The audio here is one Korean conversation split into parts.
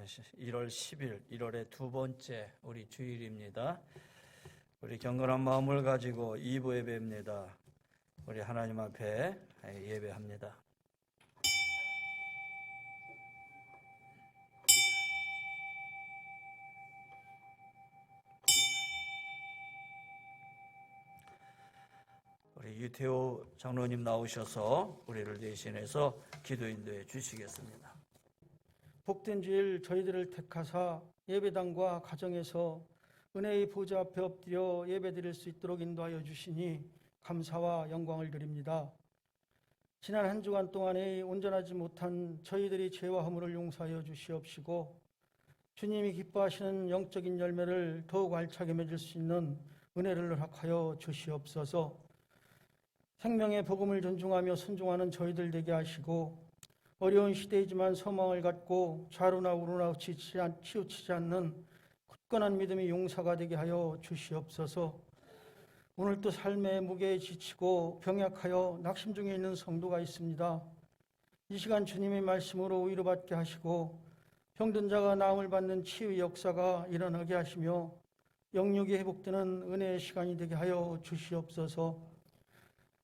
1월 10일, 1월의 두 번째 우리 주일입니다. 우리 경건한 마음을 가지고 2부 예배입니다. 우리 하나님 앞에 예배합니다. 우리 유태호 장로님 나오셔서 우리를 대신해서 기도 인도해 주시겠습니다. 복된 주일 저희들을 택하사 예배당과 가정에서 은혜의 보좌 앞에 엎드려 예배드릴 수 있도록 인도하여 주시니 감사와 영광을 드립니다. 지난 한 주간 동안에 온전하지 못한 저희들이 죄와 허물을 용서하여 주시옵시고 주님이 기뻐하시는 영적인 열매를 더욱 알차게 맺을 수 있는 은혜를 허락하여 주시옵소서. 생명의 복음을 존중하며 순종하는 저희들 되게 하시고 어려운 시대이지만 소망을 갖고 좌로나 우로나 치우치지 않는 굳건한 믿음의 용사가 되게 하여 주시옵소서. 오늘도 삶의 무게에 지치고 병약하여 낙심 중에 있는 성도가 있습니다. 이 시간 주님의 말씀으로 위로받게 하시고 병든 자가 나음을 받는 치유의 역사가 일어나게 하시며 영육이 회복되는 은혜의 시간이 되게 하여 주시옵소서.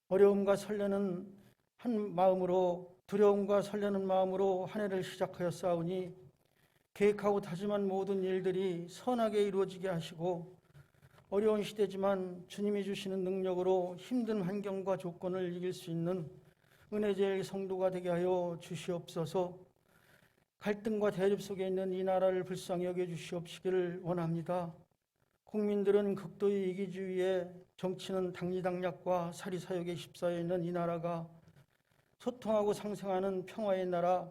어려움과 설레는 한 마음으로 두려움과 설레는 마음으로 한 해를 시작하여 싸우니 계획하고 다짐한 모든 일들이 선하게 이루어지게 하시고 어려운 시대지만 주님이 주시는 능력으로 힘든 환경과 조건을 이길 수 있는 은혜제의 성도가 되게 하여 주시옵소서. 갈등과 대립 속에 있는 이 나라를 불쌍히 여겨 주시옵시기를 원합니다. 국민들은 극도의 이기주의에 정치는 당리당략과 사리사욕에 휩싸여 있는 이 나라가 소통하고 상생하는 평화의 나라,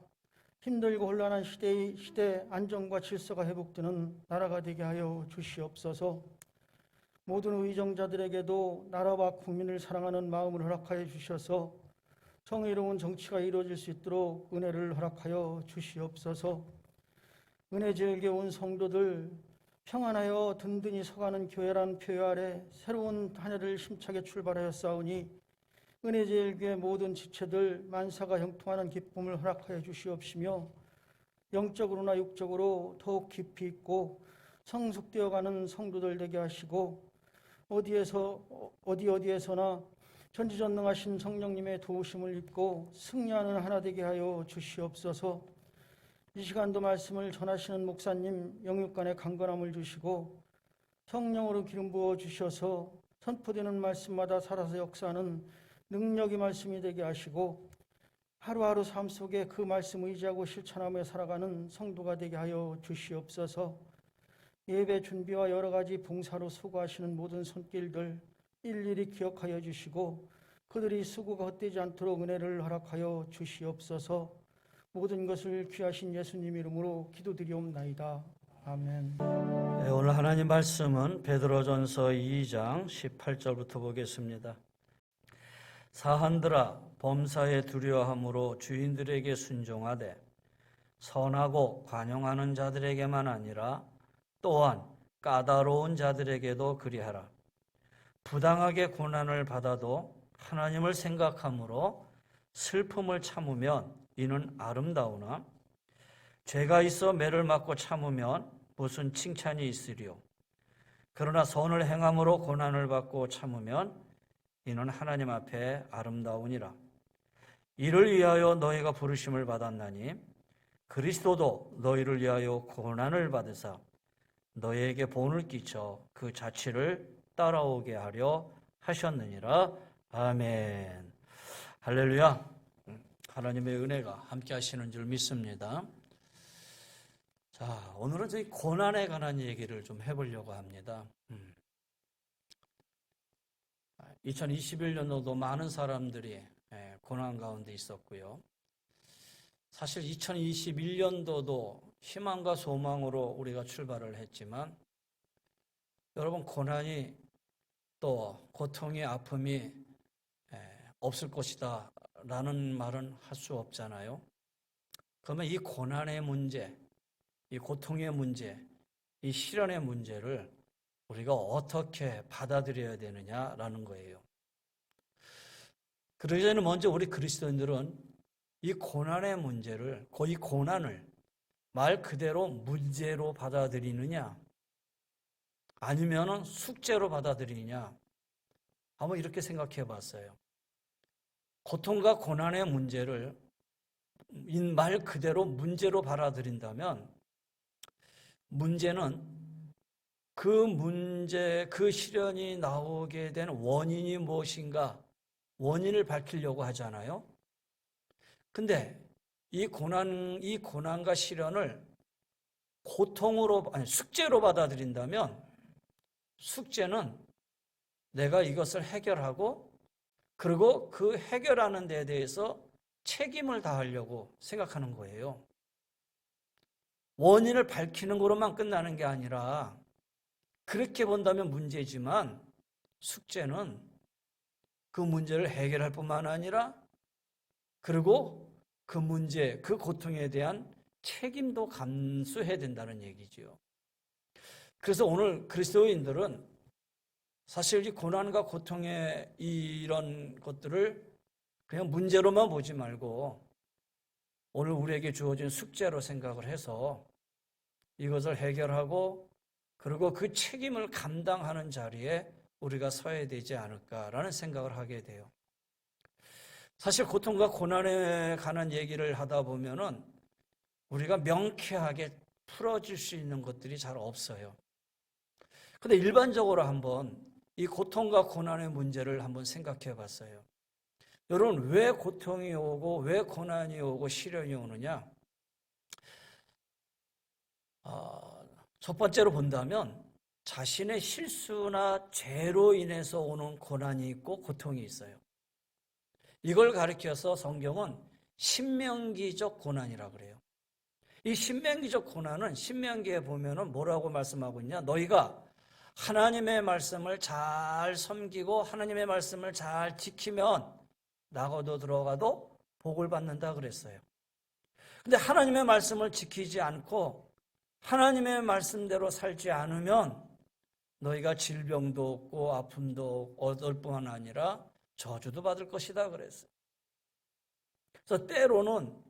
힘들고 혼란한 시대 안정과 질서가 회복되는 나라가 되게 하여 주시옵소서. 모든 의정자들에게도 나라와 국민을 사랑하는 마음을 허락하여 주셔서 정의로운 정치가 이루어질 수 있도록 은혜를 허락하여 주시옵소서. 은혜제에게 온 성도들 평안하여 든든히 서가는 교회란 표어 아래 새로운 한 해를 힘차게 출발하여 싸우니 은혜제일교회 모든 지체들 만사가 형통하는 기쁨을 허락하여 주시옵시며 영적으로나 육적으로 더욱 깊이 있고 성숙되어가는 성도들 되게 하시고 어디에서나 전지전능하신 성령님의 도우심을 입고 승리하는 하나 되게 하여 주시옵소서. 이 시간도 말씀을 전하시는 목사님 영육간의 강건함을 주시고 성령으로 기름 부어 주셔서 선포되는 말씀마다 살아서 역사하는 능력의 말씀이 되게 하시고 하루하루 삶 속에 그 말씀 의지하고 실천하며 살아가는 성도가 되게 하여 주시옵소서. 예배 준비와 여러 가지 봉사로 수고하시는 모든 손길들 일일이 기억하여 주시고 그들이 수고가 헛되지 않도록 은혜를 허락하여 주시옵소서. 모든 것을 귀하신 예수님 이름으로 기도드리옵나이다. 아멘. 네, 오늘 하나님 말씀은 베드로전서 2장 18절부터 보겠습니다. 사한들아 범사에 두려워함으로 주인들에게 순종하되 선하고 관용하는 자들에게만 아니라 또한 까다로운 자들에게도 그리하라. 부당하게 고난을 받아도 하나님을 생각함으로 슬픔을 참으면 이는 아름다우나 죄가 있어 매를 맞고 참으면 무슨 칭찬이 있으리요. 그러나 선을 행함으로 고난을 받고 참으면 이는 하나님 앞에 아름다우니라. 이를 위하여 너희가 부르심을 받았나니 그리스도도 너희를 위하여 고난을 받으사 너희에게 본을 끼쳐 그 자취를 따라오게 하려 하셨느니라. 아멘. 할렐루야. 하나님의 은혜가 함께 하시는 줄 믿습니다. 자, 오늘은 저희 고난에 관한 얘기를 좀 해보려고 합니다. 2021년도도 많은 사람들이 고난 가운데 있었고요. 사실 2021년도도 희망과 소망으로 우리가 출발을 했지만 여러분 고난이 또 고통의 아픔이 없을 것이다 라는 말은 할 수 없잖아요. 그러면 이 고난의 문제, 이 고통의 문제, 이 시련의 문제를 우리가 어떻게 받아들여야 되느냐라는 거예요. 그러기 전에 먼저 우리 그리스도인들은 이 고난의 문제를, 이 고난을 말 그대로 문제로 받아들이느냐 아니면은 숙제로 받아들이느냐 한번 이렇게 생각해 봤어요. 고통과 고난의 문제를 말 그대로 문제로 받아들인다면 문제는 그 문제, 그 시련이 나오게 된 원인이 무엇인가 원인을 밝히려고 하잖아요. 근데 이 고난과 시련을 고통으로, 아니, 숙제로 받아들인다면 숙제는 내가 이것을 해결하고 그리고 그 해결하는 데에 대해서 책임을 다하려고 생각하는 거예요. 원인을 밝히는 것으로만 끝나는 게 아니라 그렇게 본다면 문제지만 숙제는 그 문제를 해결할 뿐만 아니라 그리고 그 문제, 그 고통에 대한 책임도 감수해야 된다는 얘기죠. 그래서 오늘 그리스도인들은 사실 이 고난과 고통의 이런 것들을 그냥 문제로만 보지 말고 오늘 우리에게 주어진 숙제로 생각을 해서 이것을 해결하고 그리고 그 책임을 감당하는 자리에 우리가 서야 되지 않을까라는 생각을 하게 돼요. 사실 고통과 고난에 관한 얘기를 하다 보면은 우리가 명쾌하게 풀어줄 수 있는 것들이 잘 없어요. 근데 일반적으로 한번 이 고통과 고난의 문제를 한번 생각해 봤어요. 여러분, 왜 고통이 오고 왜 고난이 오고 시련이 오느냐? 첫 번째로 본다면 자신의 실수나 죄로 인해서 오는 고난이 있고 고통이 있어요. 이걸 가리켜서 성경은 신명기적 고난이라고 그래요. 이 신명기적 고난은 신명기에 보면은 뭐라고 말씀하고 있냐? 너희가 하나님의 말씀을 잘 섬기고 하나님의 말씀을 잘 지키면 나고도 들어가도 복을 받는다 그랬어요. 근데 하나님의 말씀을 지키지 않고 하나님의 말씀대로 살지 않으면 너희가 질병도 없고 아픔도 얻을 뿐만 아니라 저주도 받을 것이다 그랬어요. 그래서 때로는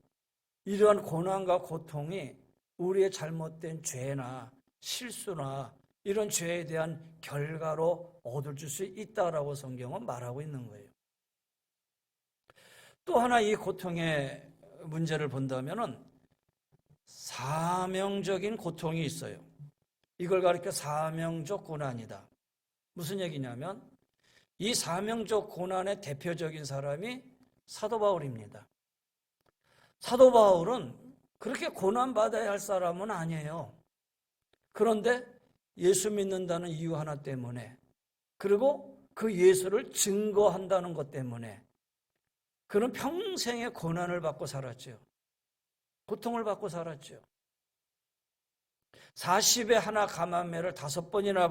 이러한 고난과 고통이 우리의 잘못된 죄나 실수나 이런 죄에 대한 결과로 얻을 수 있다라고 성경은 말하고 있는 거예요. 또 하나 이 고통의 문제를 본다면은 사명적인 고통이 있어요. 이걸 가리켜 사명적 고난이다. 무슨 얘기냐면 이 사명적 고난의 대표적인 사람이 사도 바울입니다. 사도 바울은 그렇게 고난받아야 할 사람은 아니에요. 그런데 예수 믿는다는 이유 하나 때문에 그리고 그 예수를 증거한다는 것 때문에 그는 평생의 고난을 받고 살았죠. 고통을 받고 살았죠. 40에 하나 감암매를 5번이나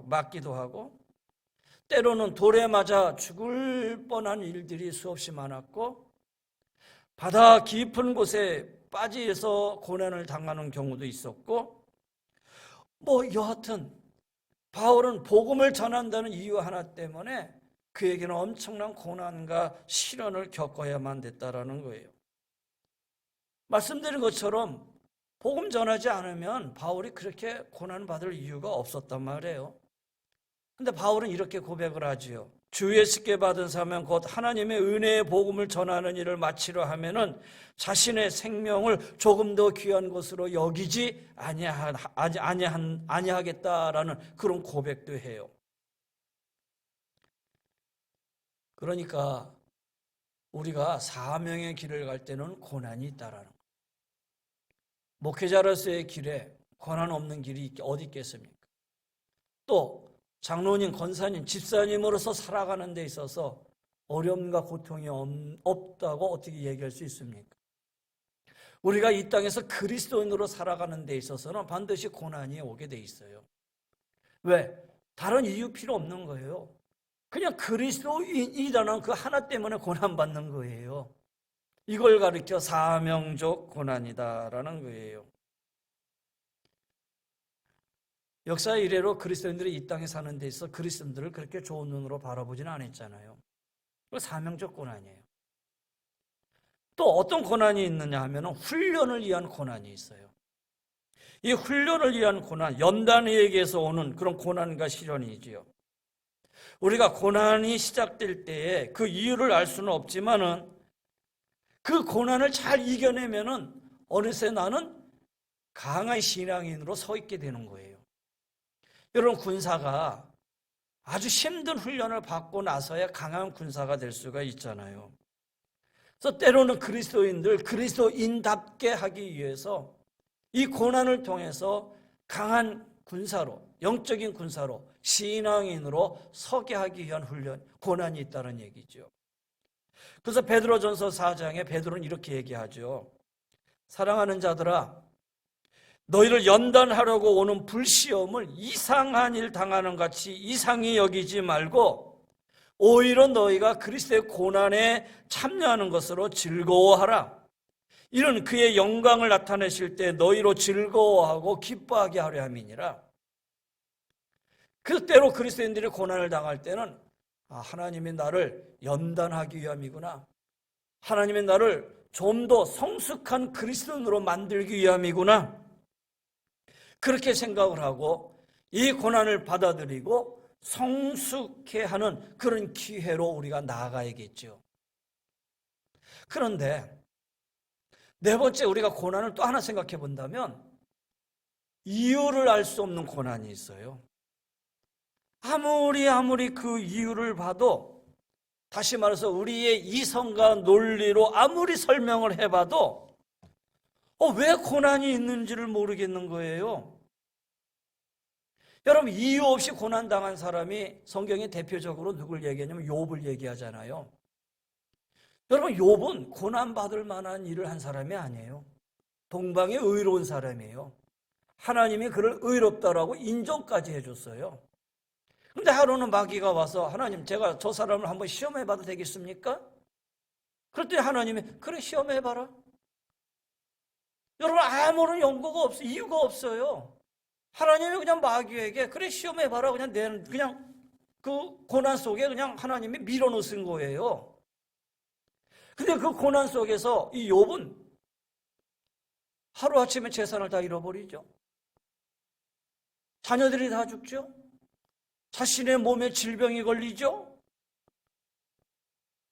맞기도 하고 때로는 돌에 맞아 죽을 뻔한 일들이 수없이 많았고 바다 깊은 곳에 빠지서 고난을 당하는 경우도 있었고 여하튼 바울은 복음을 전한다는 이유 하나 때문에 그에게는 엄청난 고난과 시련을 겪어야만 됐다라는 거예요. 말씀드린 것처럼 복음 전하지 않으면 바울이 그렇게 고난받을 이유가 없었단 말이에요. 근데 바울은 이렇게 고백을 하지요. 주 예수께 받은 사명 곧 하나님의 은혜의 복음을 전하는 일을 마치려 하면은 자신의 생명을 조금 더 귀한 것으로 여기지 아니하겠다라는 그런 고백도 해요. 그러니까 우리가 사명의 길을 갈 때는 고난이 있다라는 거예요. 목회자로서의 길에 고난 없는 길이 어디 있겠습니까? 또 장로님, 권사님, 집사님으로서 살아가는 데 있어서 어려움과 고통이 없다고 어떻게 얘기할 수 있습니까? 우리가 이 땅에서 그리스도인으로 살아가는 데 있어서는 반드시 고난이 오게 돼 있어요. 왜? 다른 이유 필요 없는 거예요. 그냥 그리스도인이라는 그 하나 때문에 고난받는 거예요. 이걸 가리켜 사명적 고난이다라는 거예요. 역사 이래로 그리스도인들이 이 땅에 사는 데 있어 그리스도인들을 그렇게 좋은 눈으로 바라보지는 않았잖아요. 그 사명적 고난이에요. 또 어떤 고난이 있느냐 하면 훈련을 위한 고난이 있어요. 이 훈련을 위한 고난, 연단에게서 오는 그런 고난과 시련이지요. 우리가 고난이 시작될 때에 그 이유를 알 수는 없지만은 그 고난을 잘 이겨내면은 어느새 나는 강한 신앙인으로 서 있게 되는 거예요. 여러분, 군사가 아주 힘든 훈련을 받고 나서야 강한 군사가 될 수가 있잖아요. 그래서 때로는 그리스도인답게 하기 위해서 이 고난을 통해서 강한 군사로, 영적인 군사로, 신앙인으로 서게 하기 위한 훈련, 고난이 있다는 얘기죠. 그래서 베드로전서 4장에 베드로는 이렇게 얘기하죠. 사랑하는 자들아, 너희를 연단하려고 오는 불시험을 이상한 일 당하는 같이 이상히 여기지 말고 오히려 너희가 그리스도의 고난에 참여하는 것으로 즐거워하라. 이는 그의 영광을 나타내실 때 너희로 즐거워하고 기뻐하게 하려 함이니라. 그때로 그리스도인들이 고난을 당할 때는 하나님이 나를 연단하기 위함이구나. 하나님이 나를 좀 더 성숙한 그리스도인으로 만들기 위함이구나. 그렇게 생각을 하고 이 고난을 받아들이고 성숙해 하는 그런 기회로 우리가 나아가야겠죠. 그런데 네 번째, 우리가 고난을 또 하나 생각해 본다면 이유를 알 수 없는 고난이 있어요. 아무리 그 이유를 봐도, 다시 말해서 우리의 이성과 논리로 아무리 설명을 해봐도 왜 고난이 있는지를 모르겠는 거예요. 여러분, 이유 없이 고난당한 사람이 성경에 대표적으로 누굴 얘기하냐면 욥을 얘기하잖아요. 여러분, 욥은 고난받을 만한 일을 한 사람이 아니에요. 동방에 의로운 사람이에요. 하나님이 그를 의롭다라고 인정까지 해줬어요. 근데 하루는 마귀가 와서 하나님, 제가 저 사람을 한번 시험해봐도 되겠습니까? 그랬더니 하나님이 그래, 시험해봐라. 여러분, 아무런 연고가 없어요. 이유가 없어요. 하나님이 그냥 마귀에게 그래, 시험해봐라. 그냥 그 고난 속에 그냥 하나님이 밀어넣으신 거예요. 근데 그 고난 속에서 이 욥은 하루아침에 재산을 다 잃어버리죠. 자녀들이 다 죽죠. 자신의 몸에 질병이 걸리죠.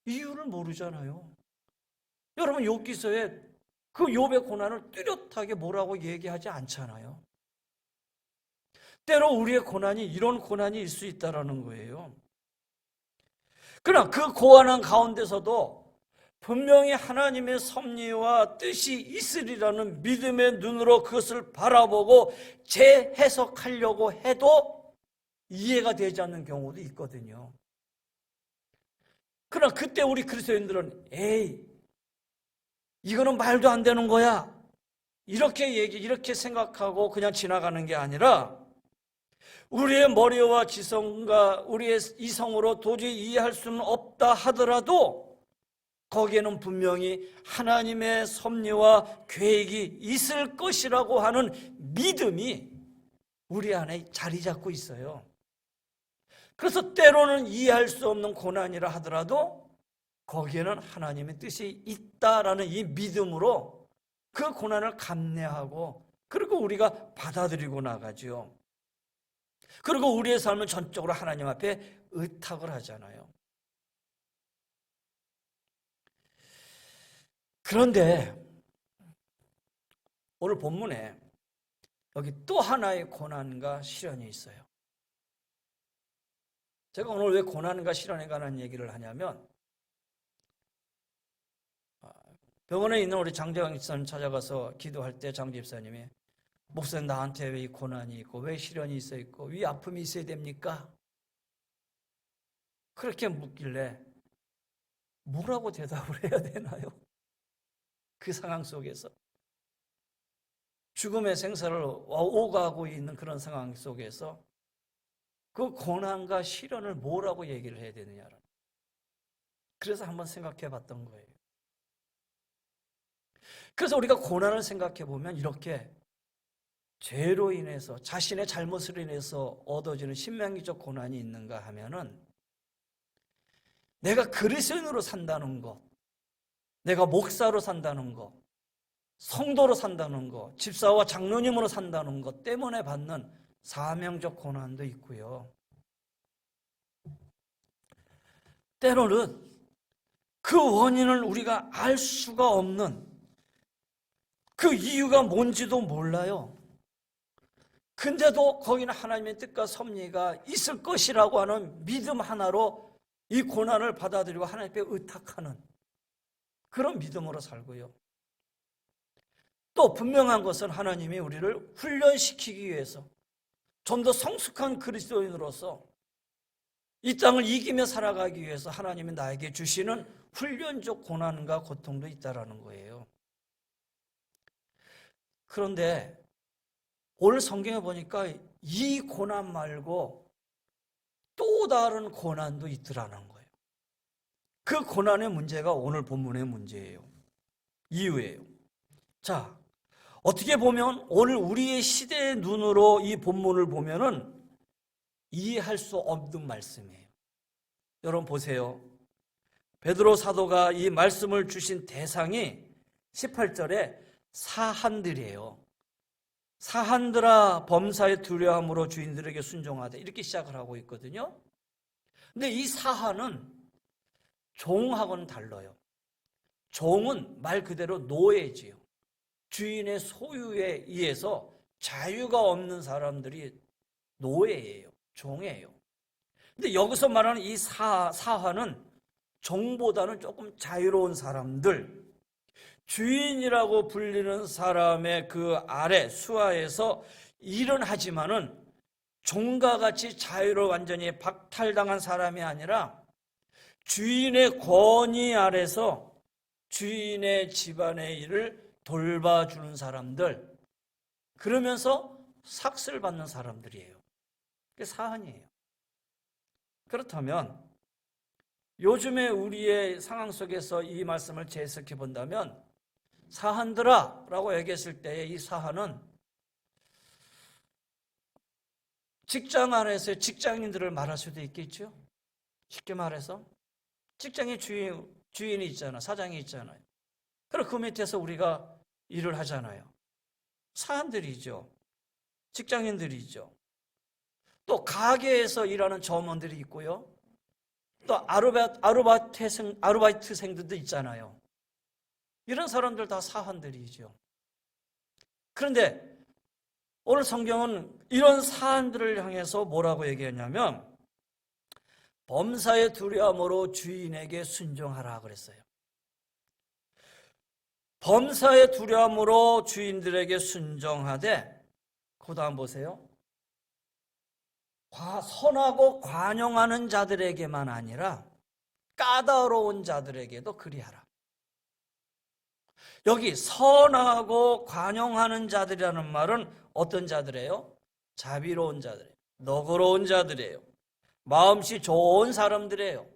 이유를 모르잖아요. 여러분, 욥기서에 그 욥의 고난을 뚜렷하게 뭐라고 얘기하지 않잖아요. 때로 우리의 고난이 이런 고난일 수 있다는 거예요. 그러나 그 고난한 가운데서도 분명히 하나님의 섭리와 뜻이 있으리라는 믿음의 눈으로 그것을 바라보고 재해석하려고 해도 이해가 되지 않는 경우도 있거든요. 그러나 그때 우리 그리스도인들은 이거는 말도 안 되는 거야, 이렇게 생각하고 그냥 지나가는 게 아니라 우리의 머리와 지성과 우리의 이성으로 도저히 이해할 수는 없다 하더라도 거기에는 분명히 하나님의 섭리와 계획이 있을 것이라고 하는 믿음이 우리 안에 자리 잡고 있어요. 그래서 때로는 이해할 수 없는 고난이라 하더라도 거기에는 하나님의 뜻이 있다라는 이 믿음으로 그 고난을 감내하고 그리고 우리가 받아들이고 나가죠. 그리고 우리의 삶을 전적으로 하나님 앞에 의탁을 하잖아요. 그런데 오늘 본문에 여기 또 하나의 고난과 시련이 있어요. 제가 오늘 왜 고난과 시련에 관한 얘기를 하냐면 병원에 있는 우리 장재광 집사님 찾아가서 기도할 때 장 집사님이 목사님, 나한테 왜 이 고난이 있고 왜 시련이 있어 있고 왜 아픔이 있어야 됩니까? 그렇게 묻길래 뭐라고 대답을 해야 되나요? 그 상황 속에서 죽음의 생사를 오가고 있는 그런 상황 속에서 그 고난과 시련을 뭐라고 얘기를 해야 되느냐를. 그래서 한번 생각해 봤던 거예요. 그래서 우리가 고난을 생각해 보면 이렇게 죄로 인해서 자신의 잘못으로 인해서 얻어지는 신명기적 고난이 있는가 하면은 내가 그리스도인으로 산다는 것, 내가 목사로 산다는 것, 성도로 산다는 것, 집사와 장로님으로 산다는 것 때문에 받는 사명적 고난도 있고요. 때로는 그 원인을 우리가 알 수가 없는 그 이유가 뭔지도 몰라요. 근데도 거기는 하나님의 뜻과 섭리가 있을 것이라고 하는 믿음 하나로 이 고난을 받아들이고 하나님께 의탁하는 그런 믿음으로 살고요. 또 분명한 것은 하나님이 우리를 훈련시키기 위해서 좀 더 성숙한 그리스도인으로서 이 땅을 이기며 살아가기 위해서 하나님이 나에게 주시는 훈련적 고난과 고통도 있다라는 거예요. 그런데 오늘 성경에 보니까 이 고난 말고 또 다른 고난도 있더라는 거예요. 그 고난의 문제가 오늘 본문의 문제예요. 이유예요. 자, 어떻게 보면 오늘 우리의 시대의 눈으로 이 본문을 보면은 이해할 수 없는 말씀이에요. 여러분 보세요. 베드로 사도가 이 말씀을 주신 대상이 18절에 사한들이에요. 사한들아 범사의 두려움으로 주인들에게 순종하되 이렇게 시작을 하고 있거든요. 근데 이 사한은 종하고는 달라요. 종은 말 그대로 노예지요. 주인의 소유에 의해서 자유가 없는 사람들이 노예예요. 종이에요. 근데 여기서 말하는 이 사한은 종보다는 조금 자유로운 사람들, 주인이라고 불리는 사람의 그 아래 수하에서 일은 하지만은 종과 같이 자유로 완전히 박탈당한 사람이 아니라 주인의 권위 아래서 주인의 집안의 일을 돌봐주는 사람들, 그러면서 삭슬 받는 사람들이에요. 그게 사한이에요. 그렇다면 요즘에 우리의 상황 속에서 이 말씀을 재해석해 본다면 사한들아 라고 얘기했을 때 이 사한은 직장 안에서의 직장인들을 말할 수도 있겠죠. 쉽게 말해서 직장의 주인이 있잖아, 사장이 있잖아요. 그리고 그 밑에서 우리가 일을 하잖아요. 사한들이죠. 직장인들이죠. 또 가게에서 일하는 점원들이 있고요. 또 아르바이트생들도 있잖아요. 이런 사람들 다 사한들이죠. 그런데 오늘 성경은 이런 사한들을 향해서 뭐라고 얘기했냐면 범사의 두려움으로 주인에게 순종하라 그랬어요. 범사의 두려움으로 주인들에게 순종하되, 그 다음 보세요. 선하고 관용하는 자들에게만 아니라 까다로운 자들에게도 그리하라. 여기 선하고 관용하는 자들이라는 말은 어떤 자들이에요? 자비로운 자들이에요. 너그러운 자들이에요. 마음씨 좋은 사람들이에요.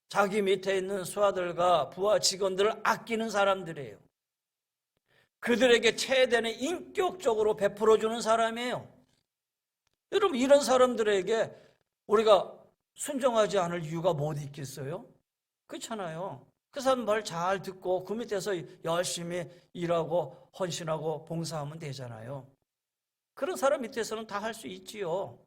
자기 밑에 있는 수하들과 부하 직원들을 아끼는 사람들이에요. 그들에게 최대한의 인격적으로 베풀어주는 사람이에요. 여러분, 이런 사람들에게 우리가 순종하지 않을 이유가 뭐 있겠어요? 그렇잖아요. 그 사람 말 잘 듣고 그 밑에서 열심히 일하고 헌신하고 봉사하면 되잖아요. 그런 사람 밑에서는 다 할 수 있지요.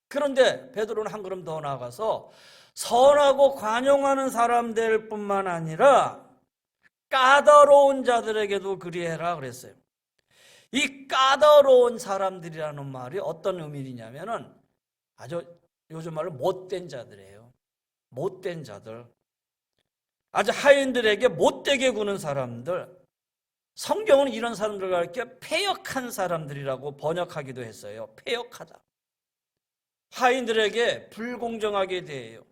그런데 베드로는 한 걸음 더 나아가서 선하고 관용하는 사람들 뿐만 아니라 까다로운 자들에게도 그리해라 그랬어요. 이 까다로운 사람들이라는 말이 어떤 의미냐면은 아주 요즘 말로 못된 자들이에요. 못된 자들. 아주 하인들에게 못되게 구는 사람들. 성경은 이런 사람들과 이렇게 패역한 사람들이라고 번역하기도 했어요. 패역하다. 하인들에게 불공정하게 대해요.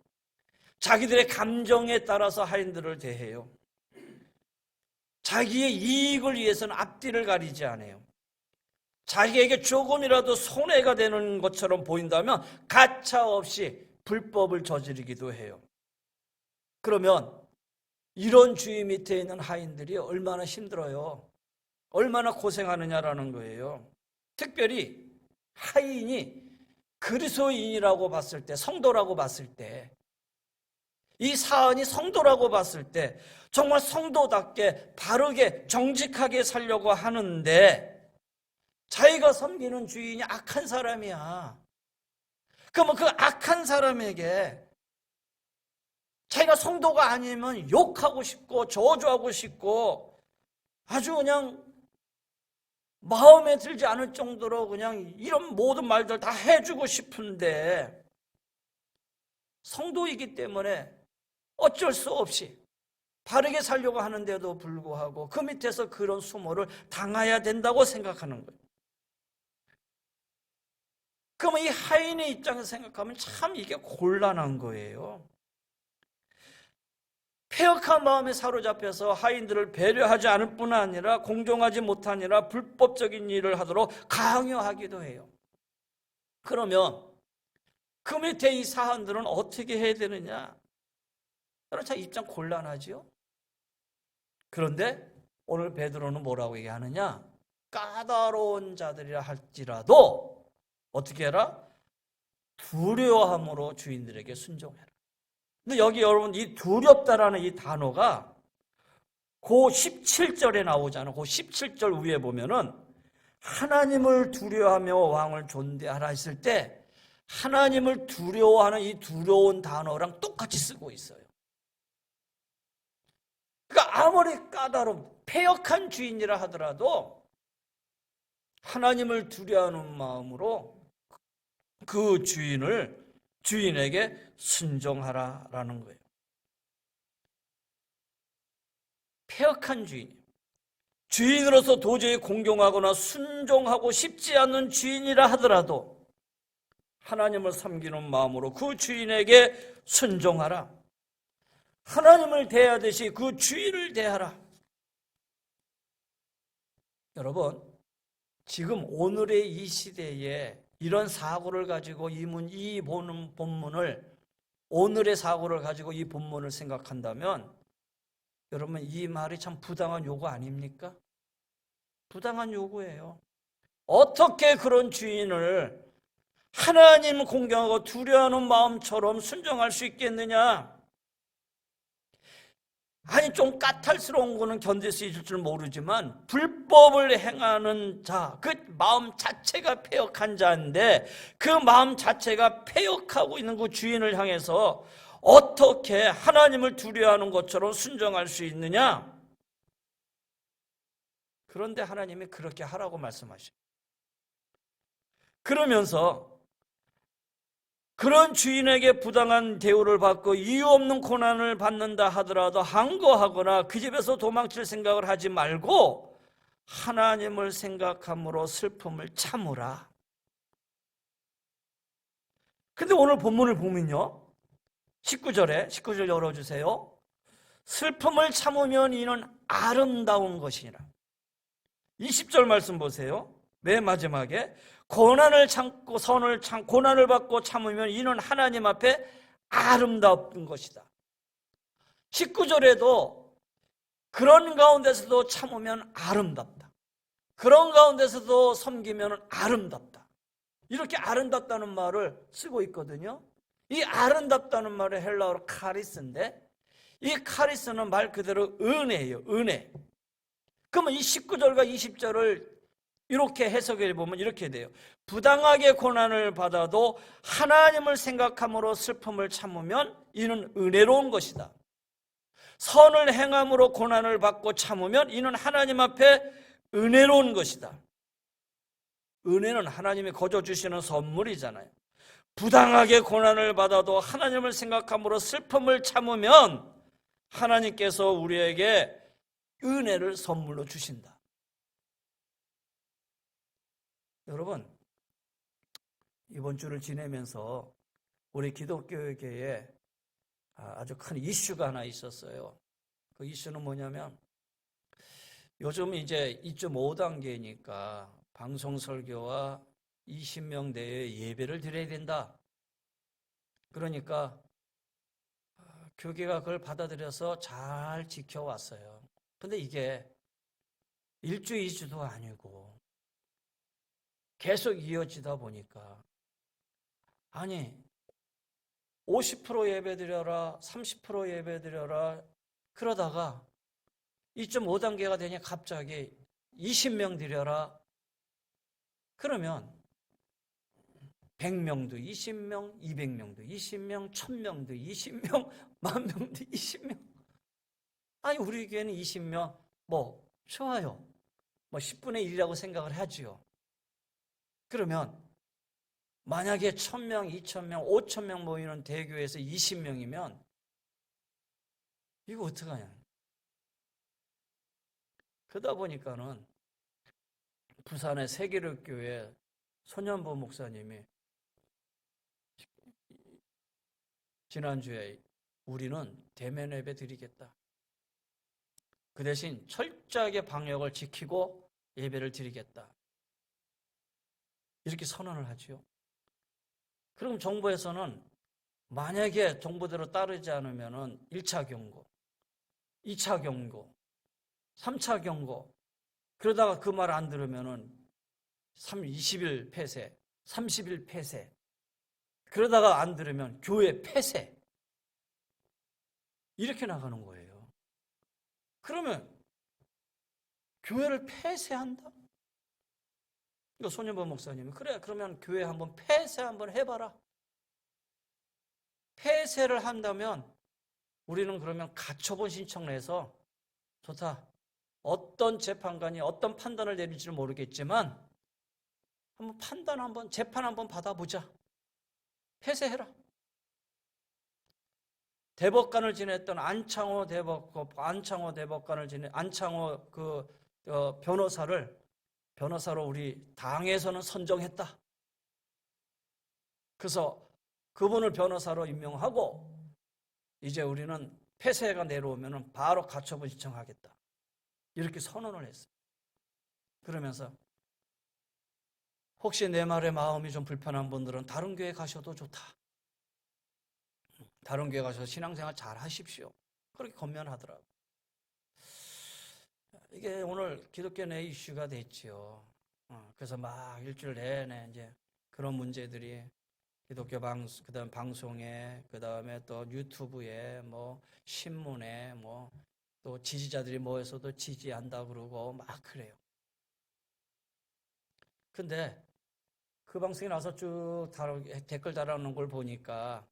자기들의 감정에 따라서 하인들을 대해요. 자기의 이익을 위해서는 앞뒤를 가리지 않아요. 자기에게 조금이라도 손해가 되는 것처럼 보인다면 가차없이 불법을 저지르기도 해요. 그러면 이런 주의 밑에 있는 하인들이 얼마나 힘들어요. 얼마나 고생하느냐라는 거예요. 특별히 하인이 그리스도인이라고 봤을 때, 성도라고 봤을 때, 이 사안이 성도라고 봤을 때 정말 성도답게 바르게 정직하게 살려고 하는데 자기가 섬기는 주인이 악한 사람이야. 그러면 그 악한 사람에게 자기가 성도가 아니면 욕하고 싶고 저주하고 싶고 아주 그냥 마음에 들지 않을 정도로 그냥 이런 모든 말들 다 해주고 싶은데 성도이기 때문에 어쩔 수 없이 바르게 살려고 하는데도 불구하고 그 밑에서 그런 수모를 당해야 된다고 생각하는 거예요. 그러면 이 하인의 입장에서 생각하면 참 이게 곤란한 거예요. 패역한 마음에 사로잡혀서 하인들을 배려하지 않을 뿐 아니라 공정하지 못하니라 불법적인 일을 하도록 강요하기도 해요. 그러면 그 밑에 이 사람들은 어떻게 해야 되느냐? 여러분 참 입장 곤란하죠? 그런데 오늘 베드로는 뭐라고 얘기하느냐? 까다로운 자들이라 할지라도 어떻게 해라? 두려워함으로 주인들에게 순종해라. 근데 여기 여러분 이 두렵다라는 이 단어가 그 17절에 나오잖아요. 그 17절 위에 보면은 하나님을 두려워하며 왕을 존대하라 했을 때 하나님을 두려워하는 이 두려운 단어랑 똑같이 쓰고 있어요. 그러니까 아무리 까다로운 패역한 주인이라 하더라도 하나님을 두려워하는 마음으로 그 주인에게 순종하라라는 거예요. 패역한 주인으로서 도저히 공경하거나 순종하고 싶지 않는 주인이라 하더라도 하나님을 섬기는 마음으로 그 주인에게 순종하라. 하나님을 대하듯이 그 주인을 대하라. 여러분, 지금 오늘의 이 시대에 이런 사고를 가지고 오늘의 사고를 가지고 이 본문을 생각한다면 여러분 이 말이 참 부당한 요구 아닙니까? 부당한 요구예요. 어떻게 그런 주인을 하나님 공경하고 두려워하는 마음처럼 순종할 수 있겠느냐? 아니 좀 까탈스러운 거는 견딜 수 있을 줄 모르지만 불법을 행하는 자, 그 마음 자체가 패역한 자인데 그 마음 자체가 패역하고 있는 그 주인을 향해서 어떻게 하나님을 두려워하는 것처럼 순종할 수 있느냐? 그런데 하나님이 그렇게 하라고 말씀하셔요. 그러면서 그런 주인에게 부당한 대우를 받고 이유 없는 고난을 받는다 하더라도 항거하거나 그 집에서 도망칠 생각을 하지 말고 하나님을 생각함으로 슬픔을 참으라. 근데 오늘 본문을 보면요 19절 열어주세요. 슬픔을 참으면 이는 아름다운 것이니라. 20절 말씀 보세요. 맨 마지막에 고난을 참고 고난을 받고 참으면 이는 하나님 앞에 아름다운 것이다. 19절에도 그런 가운데서도 참으면 아름답다. 그런 가운데서도 섬기면 아름답다. 이렇게 아름답다는 말을 쓰고 있거든요. 이 아름답다는 말은 헬라어로 카리스인데 이 카리스는 말 그대로 은혜예요. 은혜. 그러면 이 19절과 20절을 이렇게 해석해 보면 이렇게 돼요. 부당하게 고난을 받아도 하나님을 생각함으로 슬픔을 참으면 이는 은혜로운 것이다. 선을 행함으로 고난을 받고 참으면 이는 하나님 앞에 은혜로운 것이다. 은혜는 하나님이 거저 주시는 선물이잖아요. 부당하게 고난을 받아도 하나님을 생각함으로 슬픔을 참으면 하나님께서 우리에게 은혜를 선물로 주신다. 여러분, 이번 주를 지내면서 우리 기독교계에 아주 큰 이슈가 하나 있었어요. 그 이슈는 뭐냐면 요즘 이제 2.5단계니까 방송 설교와 20명 내에 예배를 드려야 된다. 그러니까 교계가 그걸 받아들여서 잘 지켜왔어요. 근데 이게 1주, 2주도 아니고 계속 이어지다 보니까 아니 50% 예배드려라, 30% 예배드려라, 그러다가 2.5단계가 되니 갑자기 20명 드려라. 그러면 100명도 20명, 200명도 20명, 1000명도 20명, 10,000명도 20명. 아니, 우리 교회는 20명, 뭐, 좋아요. 뭐, 10분의 1이라고 생각을 하지요. 그러면, 만약에 1,000명, 2,000명, 5,000명 모이는 대교회에서 20명이면, 이거 어떡하냐. 그러다 보니까는, 부산의 세계력교회 손현보 목사님이, 지난주에 우리는 대면 예배 드리겠다. 그 대신 철저하게 방역을 지키고 예배를 드리겠다. 이렇게 선언을 하지요. 그럼 정부에서는 만약에 정부대로 따르지 않으면 1차 경고, 2차 경고, 3차 경고, 그러다가 그 말 안 들으면 20일 폐쇄, 30일 폐쇄, 그러다가 안 들으면 교회 폐쇄. 이렇게 나가는 거예요. 그러면 교회를 폐쇄한다? 이거 손현보 목사님이 그래 그러면 교회 한번 폐쇄 한번 해봐라. 폐쇄를 한다면 우리는 그러면 가처분 신청을 해서 좋다. 어떤 재판관이 어떤 판단을 내릴지는 모르겠지만 한번 재판 한번 받아보자. 폐쇄해라. 대법관을 지냈던 안창호 대법관을 지낸 안창호 변호사로 우리 당에서는 선정했다. 그래서 그분을 변호사로 임명하고 이제 우리는 폐쇄가 내려오면 바로 가처분 신청하겠다. 이렇게 선언을 했어요. 그러면서 혹시 내 말에 마음이 좀 불편한 분들은 다른 교회 가셔도 좋다. 다른 교회 가셔서 신앙생활 잘 하십시오. 그렇게 권면하더라고요. 이게 오늘 기독교 내 이슈가 됐지요. 그래서 막 일주일 내내 이제 그런 문제들이 기독교 그다음 방송에, 그다음에 또 유튜브에, 뭐 신문에, 뭐 또 지지자들이 모여서도 지지한다 그러고 막 그래요. 근데 그 방송에 나와서 쭉 댓글 달아놓은 걸 보니까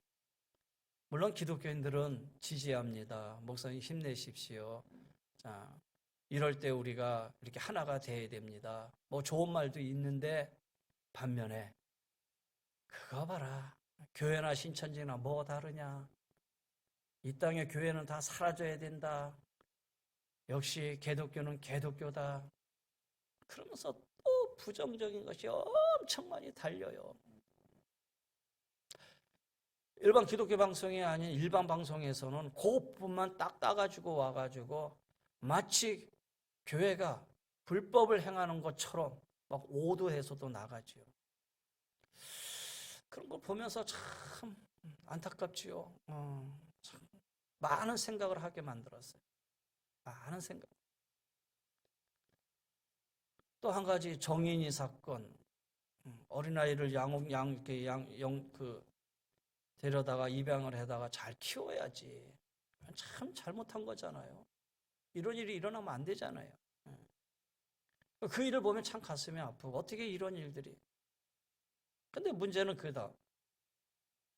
물론 기독교인들은 지지합니다. 목사님 힘내십시오. 자, 이럴 때 우리가 이렇게 하나가 돼야 됩니다. 뭐 좋은 말도 있는데 반면에 그거 봐라. 교회나 신천지나 뭐 다르냐. 이 땅의 교회는 다 사라져야 된다. 역시 기독교는 기독교다. 그러면서 또 부정적인 것이 엄청 많이 달려요. 일반 기독교 방송이 아닌 일반 방송에서는 그 부분만 딱 따가지고 와가지고 마치 교회가 불법을 행하는 것처럼 막 오도해서도 나가지요. 그런 걸 보면서 참 안타깝지요. 참 많은 생각을 하게 만들었어요. 많은 생각. 또 한 가지 정인이 사건. 어린아이를 데려다가 입양을 해다가 잘 키워야지. 참 잘못한 거잖아요. 이런 일이 일어나면 안 되잖아요. 그 일을 보면 참 가슴이 아프고 어떻게 이런 일들이. 근데 문제는 그다.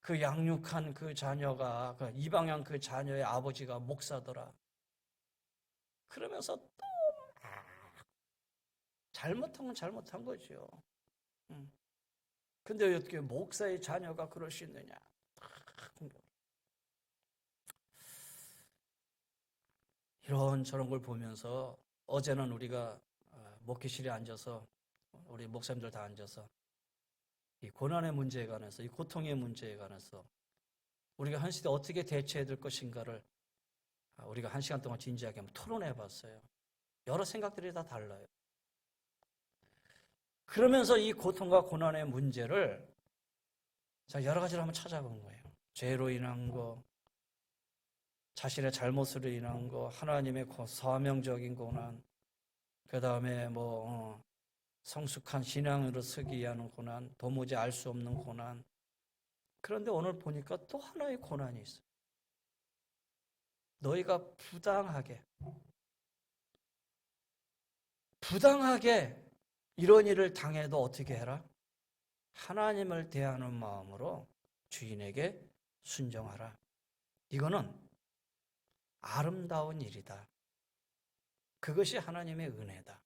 그 양육한 그 자녀가 입양한 그 자녀의 아버지가 목사더라. 그러면서 또 잘못한 건 잘못한 거죠. 근데 어떻게 목사의 자녀가 그럴 수 있느냐. 이런 저런 걸 보면서 어제는 우리가 목회실에 앉아서 우리 목사님들 다 앉아서 이 고난의 문제에 관해서 이 고통의 문제에 관해서 우리가 한 시대 어떻게 대처해야 될 것인가를 우리가 1시간 동안 진지하게 한번 토론해 봤어요. 여러 생각들이 다 달라요. 그러면서 이 고통과 고난의 문제를 여러 가지로 한번 찾아본 거예요. 죄로 인한 거, 자신의 잘못으로 인한 거, 하나님의 사명적인 고난, 그 다음에 성숙한 신앙으로 서기 위한 고난, 도무지 알 수 없는 고난. 그런데 오늘 보니까 또 하나의 고난이 있어요. 너희가 부당하게 이런 일을 당해도 어떻게 해라? 하나님을 대하는 마음으로 주인에게 순종하라. 이거는 아름다운 일이다. 그것이 하나님의 은혜다.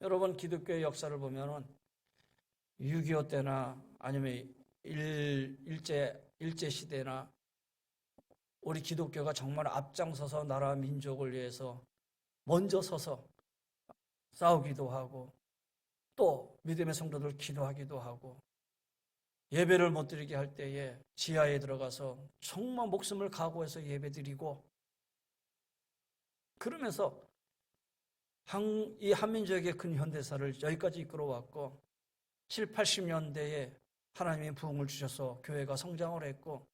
여러분, 기독교의 역사를 보면은 6.25 때나 아니면 일제 시대나 우리 기독교가 정말 앞장서서 나라 민족을 위해서 먼저 서서 싸우기도 하고 또 믿음의 성도들 기도하기도 하고 예배를 못 드리게 할 때에 지하에 들어가서 정말 목숨을 각오해서 예배 드리고 그러면서 이 한민족의 큰 현대사를 여기까지 이끌어왔고 7, 80년대에 하나님의 부흥을 주셔서 교회가 성장을 했고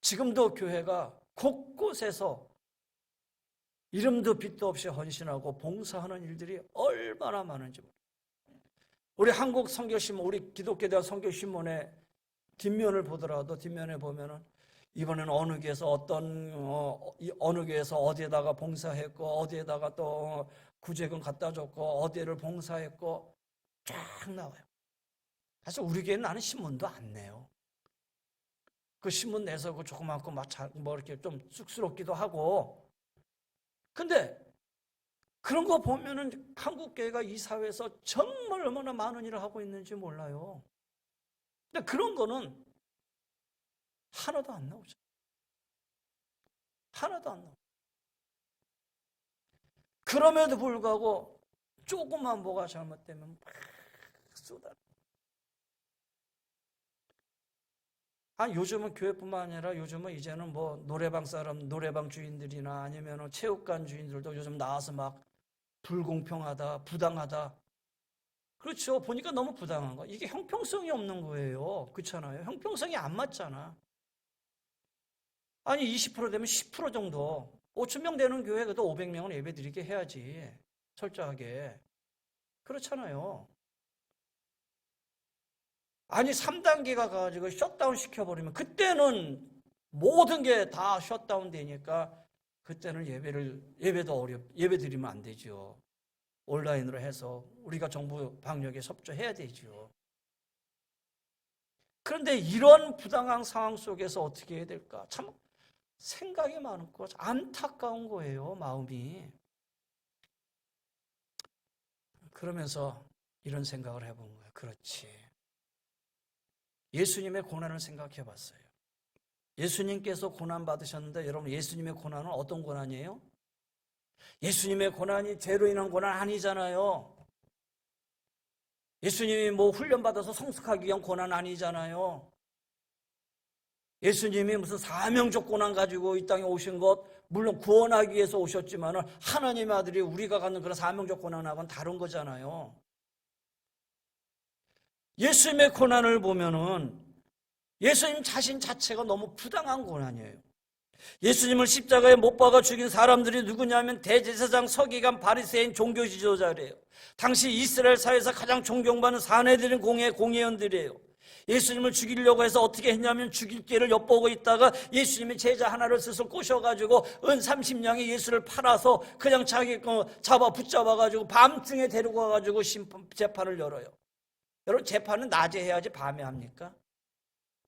지금도 교회가 곳곳에서 이름도 빛도 없이 헌신하고 봉사하는 일들이 얼마나 많은지 모릅니다. 우리 한국 선교신문, 우리 기독교에 대한 선교신문의 뒷면을 보더라도 뒷면에 보면은 이번에는 어느 교회에서 어느 교회에서 어디에다가 봉사했고 어디에다가 또 구제금 갖다 줬고 어디를 봉사했고 쫙 나와요. 사실 우리 교회는 나는 신문도 안 내요. 그 신문 내서 그 조그맣고 뭐 이렇게 좀 쑥스럽기도 하고. 근데 그런 거 보면은 한국 교회가 이 사회에서 정말 얼마나 많은 일을 하고 있는지 몰라요. 근데 그런 거는 하나도 안 나오죠. 하나도 안 나오죠. 그럼에도 불구하고 조금만 뭐가 잘못되면 막 쏟아. 요즘은 교회뿐만 아니라 요즘은 이제는 뭐 노래방 주인들이나 아니면 체육관 주인들도 요즘 나와서 막 불공평하다, 부당하다. 그렇죠. 보니까 너무 부당한 거. 이게 형평성이 없는 거예요. 그렇잖아요. 형평성이 안 맞잖아. 아니 20% 되면 10% 정도 5,000명 되는 교회 그래도 500명은 예배 드리게 해야지. 철저하게. 그렇잖아요. 아니 3단계가 가지고 셧다운 시켜버리면 그때는 모든 게 다 셧다운 되니까 그때는 예배 드리면 안 되죠. 온라인으로 해서 우리가 정부 방역에 협조해야 되죠. 그런데 이런 부당한 상황 속에서 어떻게 해야 될까? 참 생각이 많고 안타까운 거예요, 마음이. 그러면서 이런 생각을 해본 거예요. 그렇지. 예수님의 고난을 생각해 봤어요. 예수님께서 고난 받으셨는데 여러분 예수님의 고난은 어떤 고난이에요? 예수님의 고난이 죄로 인한 고난 아니잖아요. 예수님이 뭐 훈련받아서 성숙하기 위한 고난 아니잖아요. 예수님이 무슨 사명적 고난 가지고 이 땅에 오신 것, 물론 구원하기 위해서 오셨지만 하나님의 아들이 우리가 갖는 그런 사명적 고난하고는 다른 거잖아요. 예수님의 고난을 보면은 예수님 자신 자체가 너무 부당한 고난이에요. 예수님을 십자가에 못 박아 죽인 사람들이 누구냐면 대제사장, 서기관, 바리새인, 종교 지도자래요. 당시 이스라엘 사회에서 가장 존경받는 사내들인 공회원들이에요. 예수님을 죽이려고 해서 어떻게 했냐면 죽일 기회를 엿보고 있다가 예수님이 제자 하나를 스스로 꼬셔가지고 은 30냥에 예수를 팔아서 그냥 자기 붙잡아가지고 밤중에 데리고 가가지고 재판을 열어요. 여러분 재판은 낮에 해야지 밤에 합니까?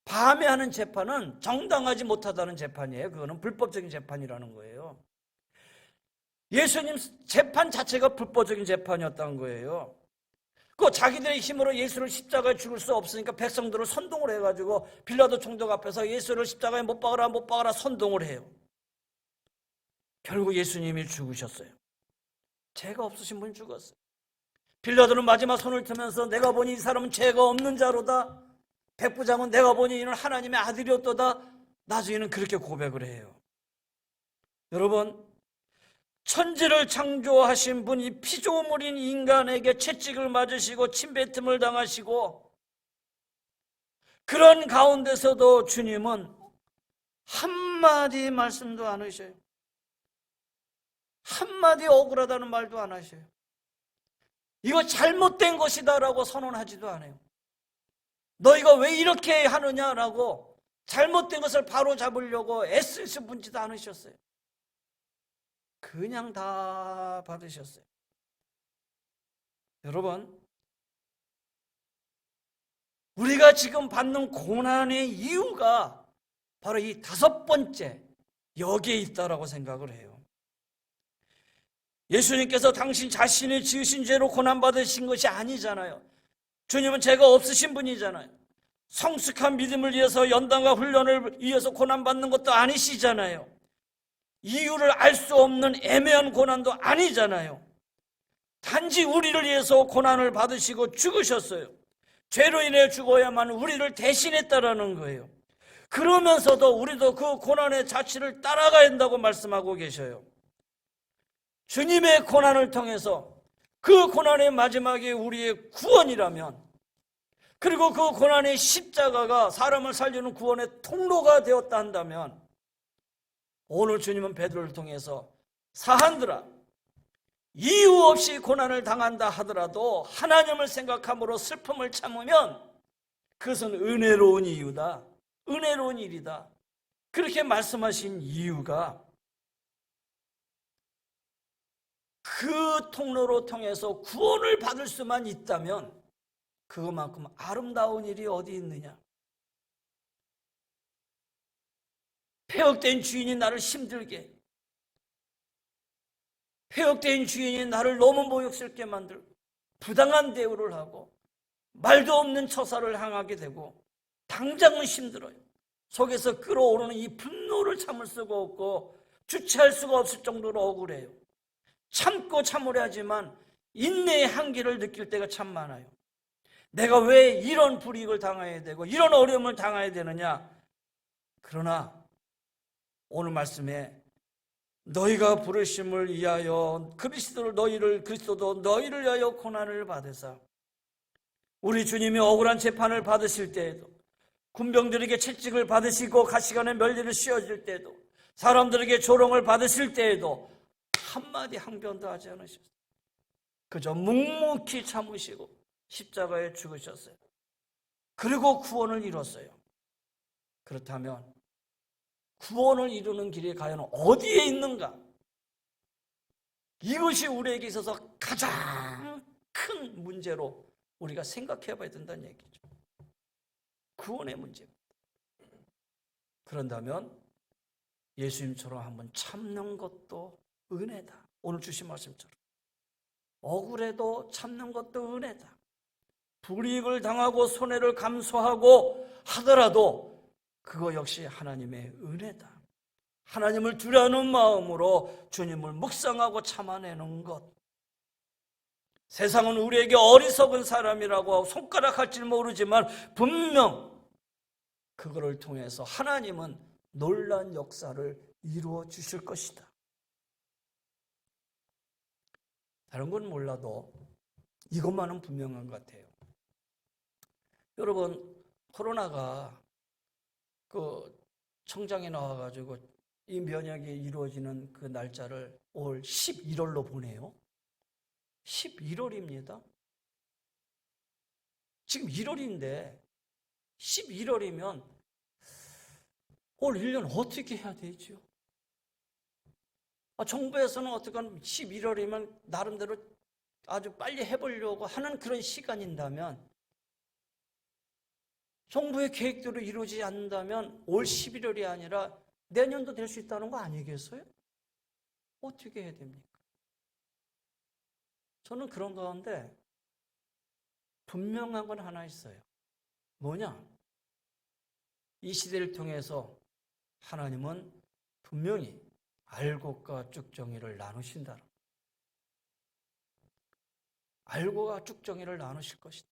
밤에 하는 재판은 정당하지 못하다는 재판이에요. 그거는 불법적인 재판이라는 거예요. 예수님 재판 자체가 불법적인 재판이었다는 거예요. 그 자기들의 힘으로 예수를 십자가에 죽일 수 없으니까 백성들을 선동을 해가지고 빌라도 총독 앞에서 예수를 십자가에 못 박아라 선동을 해요. 결국 예수님이 죽으셨어요. 죄가 없으신 분이 죽었어요. 빌라도는 마지막 손을 트면서 내가 보니 이 사람은 죄가 없는 자로다. 백부장은 내가 보니 이는 하나님의 아들이었도다. 나중에는 그렇게 고백을 해요. 여러분, 천지를 창조하신 분이 피조물인 인간에게 채찍을 맞으시고 침뱉음을 당하시고 그런 가운데서도 주님은 한마디 말씀도 안 하셔요. 한마디 억울하다는 말도 안 하셔요. 이거 잘못된 것이다라고 선언하지도 않아요. 너희가 왜 이렇게 하느냐라고 잘못된 것을 바로 잡으려고 애쓰시 분지도 않으셨어요. 그냥 다 받으셨어요. 여러분, 우리가 지금 받는 고난의 이유가 바로 이 5번째 여기에 있다라고 생각을 해요. 예수님께서 당신 자신이 지으신 죄로 고난받으신 것이 아니잖아요. 주님은 죄가 없으신 분이잖아요. 성숙한 믿음을 위해서 연단과 훈련을 위해서 고난받는 것도 아니시잖아요. 이유를 알 수 없는 애매한 고난도 아니잖아요. 단지 우리를 위해서 고난을 받으시고 죽으셨어요. 죄로 인해 죽어야만 우리를 대신했다라는 거예요. 그러면서도 우리도 그 고난의 자취를 따라가야 한다고 말씀하고 계셔요. 주님의 고난을 통해서 그 고난의 마지막이 우리의 구원이라면, 그리고 그 고난의 십자가가 사람을 살리는 구원의 통로가 되었다 한다면, 오늘 주님은 베드로를 통해서 사한들아, 이유 없이 고난을 당한다 하더라도 하나님을 생각함으로 슬픔을 참으면 그것은 은혜로운 이유다, 은혜로운 일이다, 그렇게 말씀하신 이유가 그 통로로 통해서 구원을 받을 수만 있다면 그것만큼 아름다운 일이 어디 있느냐. 폐역된 주인이 나를 힘들게, 폐역된 주인이 나를 너무 모욕스럽게 만들고 부당한 대우를 하고 말도 없는 처사를 향하게 되고 당장은 힘들어요. 속에서 끓어오르는 이 분노를 참을 수가 없고 주체할 수가 없을 정도로 억울해요. 참고 참으려 하지만 인내의 한계를 느낄 때가 참 많아요. 내가 왜 이런 불이익을 당해야 되고 이런 어려움을 당해야 되느냐. 그러나 오늘 말씀에 너희가 부르심을 위하여 그리스도도 너희를 위하여 고난을 받으사, 우리 주님이 억울한 재판을 받으실 때에도, 군병들에게 채찍을 받으시고 가시관에 멸리를 씌워질 때에도, 사람들에게 조롱을 받으실 때에도 한마디 항변도 하지 않으셨어요. 그저 묵묵히 참으시고 십자가에 죽으셨어요. 그리고 구원을 이뤘어요. 그렇다면 구원을 이루는 길이 과연 어디에 있는가? 이것이 우리에게 있어서 가장 큰 문제로 우리가 생각해 봐야 된다는 얘기죠. 구원의 문제입니다. 그런다면 예수님처럼 한번 참는 것도 은혜다. 오늘 주신 말씀처럼 억울해도 참는 것도 은혜다. 불이익을 당하고 손해를 감수하고 하더라도 그거 역시 하나님의 은혜다. 하나님을 두려워하는 마음으로 주님을 묵상하고 참아내는 것. 세상은 우리에게 어리석은 사람이라고 손가락할지 모르지만 분명 그거를 통해서 하나님은 놀라운 역사를 이루어 주실 것이다. 다른 건 몰라도 이것만은 분명한 것 같아요. 여러분, 코로나가 그 청장에 나와가지고 이 면역이 이루어지는 그 날짜를 올 11월로 보내요. 11월입니다. 지금 1월인데 11월이면 올 1년 어떻게 해야 되죠? 정부에서는 어떻건 11월이면 나름대로 아주 빨리 해보려고 하는 그런 시간인다면, 정부의 계획대로 이루어지지 않는다면 올 11월이 아니라 내년도 될 수 있다는 거 아니겠어요? 어떻게 해야 됩니까? 저는 그런 가운데 분명한 건 하나 있어요. 뭐냐? 이 시대를 통해서 하나님은 분명히 알곡과 쭉정이를 나누신다. 알곡과 쭉정이를 나누실 것이다.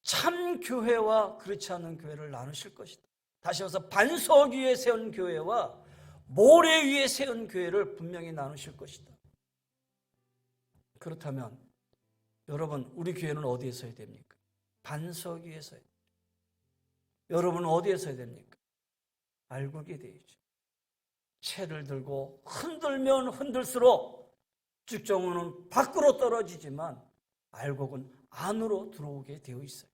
참 교회와 그렇지 않은 교회를 나누실 것이다. 다시 말해서 반석 위에 세운 교회와 모래 위에 세운 교회를 분명히 나누실 것이다. 그렇다면 여러분, 우리 교회는 어디에 서야 됩니까? 반석 위에 서야 됩니다. 여러분은 어디에 서야 됩니까? 알곡이 되어야죠. 채를 들고 흔들면 흔들수록 쭉정이는 밖으로 떨어지지만 알곡은 안으로 들어오게 되어 있어요.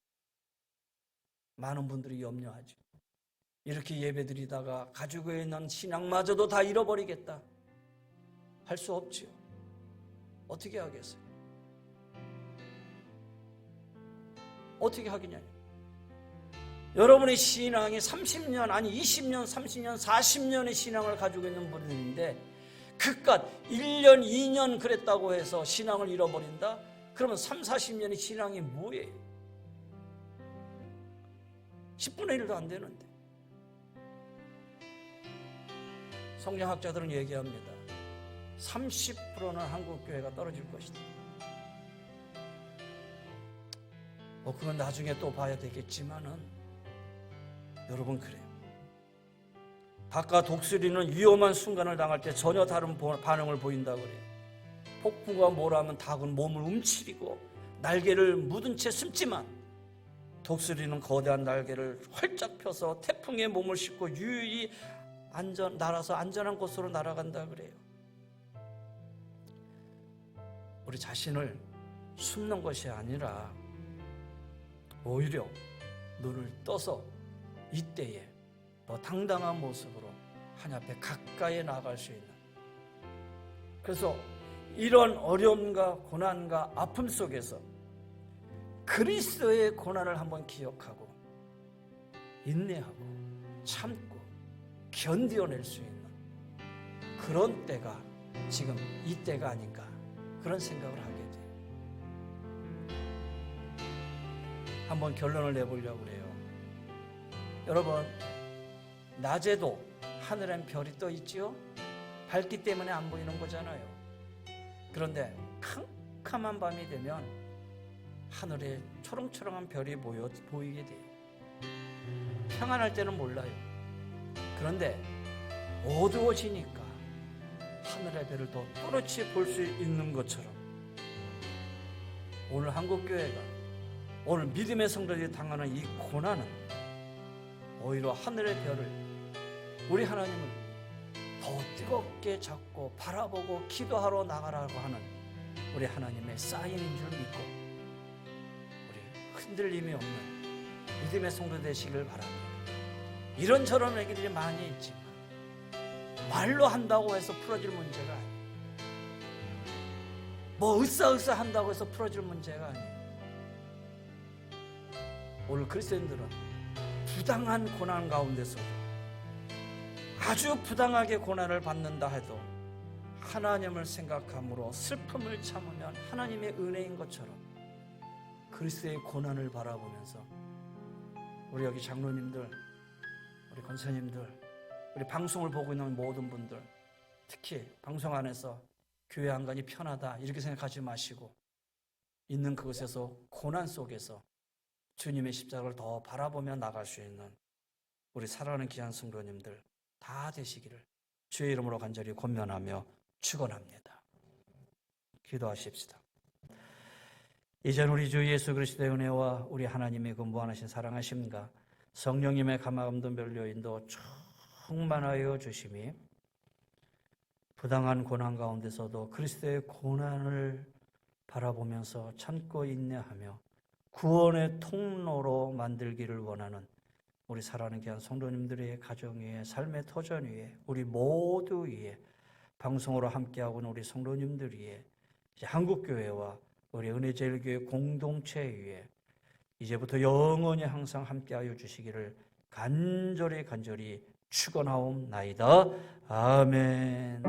많은 분들이 염려하죠. 이렇게 예배드리다가 가지고 있는 신앙마저도 다 잃어버리겠다 할 수 없지요. 어떻게 하겠어요? 어떻게 하겠냐요. 여러분의 신앙이 30년 아니 20년 30년 40년의 신앙을 가지고 있는 분인데 그깟 1년 2년 그랬다고 해서 신앙을 잃어버린다? 그러면 3, 40년의 신앙이 뭐예요? 10분의 1도 안 되는데. 성경학자들은 얘기합니다. 30%는 한국교회가 떨어질 것이다. 그건 나중에 또 봐야 되겠지만은 여러분 그래요. 닭과 독수리는 위험한 순간을 당할 때 전혀 다른 반응을 보인다고 그래요. 폭풍과 모라면 닭은 몸을 움츠리고 날개를 묻은 채 숨지만 독수리는 거대한 날개를 활짝 펴서 태풍에 몸을 싣고 유유히 날아서 안전한 곳으로 날아간다 그래요. 우리 자신을 숨는 것이 아니라 오히려 눈을 떠서 이때에 더 당당한 모습으로 하나님 앞에 가까이 나아갈 수 있는, 그래서 이런 어려움과 고난과 아픔 속에서 그리스도의 고난을 한번 기억하고 인내하고 참고 견뎌낼 수 있는 그런 때가 지금 이 때가 아닌가 그런 생각을 하게 돼요. 한번 결론을 내보려고 그래요. 여러분, 낮에도 하늘엔 별이 떠 있지요? 밝기 때문에 안 보이는 거잖아요. 그런데 캄캄한 밤이 되면 하늘에 초롱초롱한 별이 보이게 돼요. 평안할 때는 몰라요. 그런데 어두워지니까 하늘의 별을 더 또렷이 볼 수 있는 것처럼 오늘 한국교회가, 오늘 믿음의 성도들이 당하는 이 고난은 오히려 하늘의 별을, 우리 하나님을 더 뜨겁게 잡고 바라보고 기도하러 나가라고 하는 우리 하나님의 사인인 줄 믿고 우리 흔들림이 없는 믿음의 성도 되시길 바랍니다. 이런저런 얘기들이 많이 있지만 말로 한다고 해서 풀어질 문제가 아니에요. 뭐 으쌰으쌰 한다고 해서 풀어질 문제가 아니에요. 오늘 그리스도인들은 부당한 고난 가운데서도, 아주 부당하게 고난을 받는다 해도 하나님을 생각함으로 슬픔을 참으면 하나님의 은혜인 것처럼 그리스도의 고난을 바라보면서 우리 여기 장로님들, 우리 권사님들, 우리 방송을 보고 있는 모든 분들, 특히 방송 안에서 교회 안간이 편하다 이렇게 생각하지 마시고 있는 그곳에서 고난 속에서 주님의 십자가를 더 바라보며 나갈 수 있는 우리 사랑하는 귀한 성도님들 다 되시기를 주의 이름으로 간절히 권면하며 축원합니다. 기도하십시다. 이젠 우리 주 예수 그리스도의 은혜와 우리 하나님의 그 무한하신 사랑하심과 성령님의 감화감동 별료 인도 충만하여 주심이 부당한 고난 가운데서도 그리스도의 고난을 바라보면서 참고 인내하며 구원의 통로로 만들기를 원하는 우리 사랑하는 귀한 성도님들의 가정 위에, 삶의 터전 위에, 우리 모두 위에, 방송으로 함께하고 있는 우리 성도님들 위에, 이제 한국교회와 우리 은혜제일교회 공동체 위에 이제부터 영원히 항상 함께하여 주시기를 간절히 축원하옵나이다. 아멘.